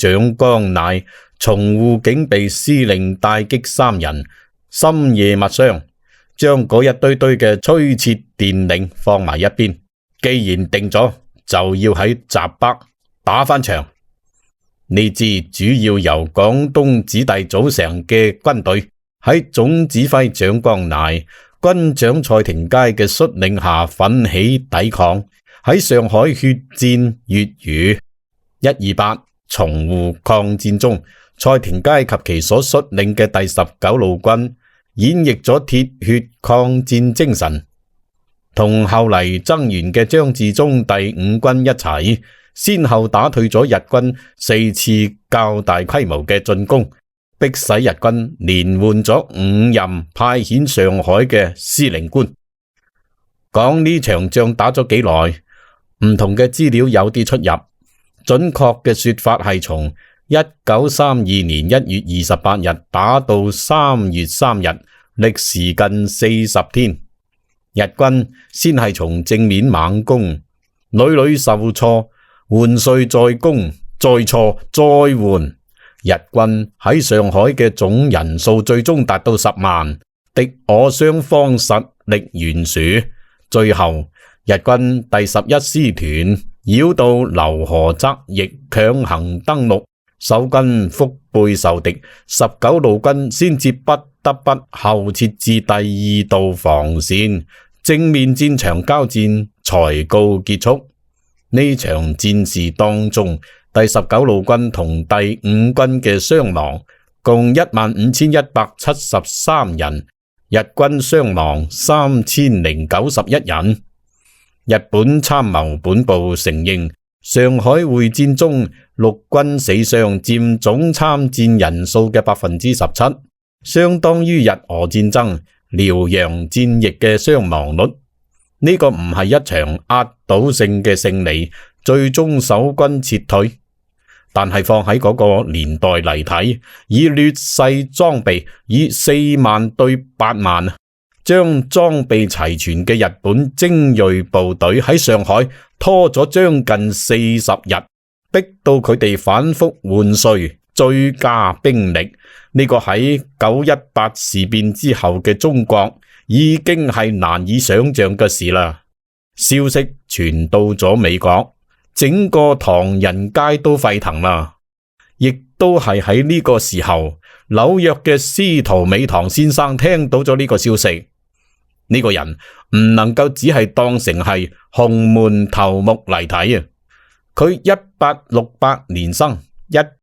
蔣光鼐從滬警備司令帶擊3人，深夜密商，將嗰一堆堆嘅崔切電令放埋一邊。既然定咗，就要喺閘北打返場。呢支主要由廣東子弟組成嘅軍隊，喺總指揮蔣光鼐、軍長蔡廷鍇嘅率領下奮起抵抗，喺上海血戰粵語。128淞滬抗戰中，蔡廷鍇及其所率領嘅第19路軍演繹咗鐵血抗戰精神，同後嚟增援嘅張自忠第5軍一齊，先後打退咗日軍4次較大規模嘅進攻，迫使日軍連換咗5任派遣上海嘅司令官。講呢場仗打咗幾耐，唔同嘅資料有啲出入，準確嘅說法係從1932年1月28日打到3月3日，歷時近40天。日軍先係從正面猛攻，屢屢受挫，換帥再攻，再挫再換。日軍喺上海嘅總人數最終達到10萬，敵我雙方實力懸殊。最後日軍第11師團繞到劉河側翼強行登陸，守軍腹背受敵，19路軍先至不得不後撤至第2道防線，正面戰場交戰才告結束。呢場戰事當中，第19路軍同第5軍嘅傷亡共15,173人，日軍傷亡3,091人。日本參謀本部承認，上海會戰中陸軍死傷佔總參戰人數嘅17%，相當於日俄戰爭遼陽戰役嘅傷亡率。呢個唔係一場壓倒性嘅勝利，最終守軍撤退。但係放喺嗰個年代嚟睇，以劣勢裝備，以4萬對8萬，將裝備齊全嘅日本精銳部隊喺上海拖咗將近40日，逼到佢哋反覆換帥、追加兵力。呢個喺918事變之後嘅中國已經係難以想象嘅事啦。消息傳到咗美國，整個唐人街都沸騰啦。亦都係喺呢個時候，紐約嘅司徒美堂先生聽到咗呢個消息。呢個人唔能夠只係當成係洪門頭目嚟睇啊！佢1868年生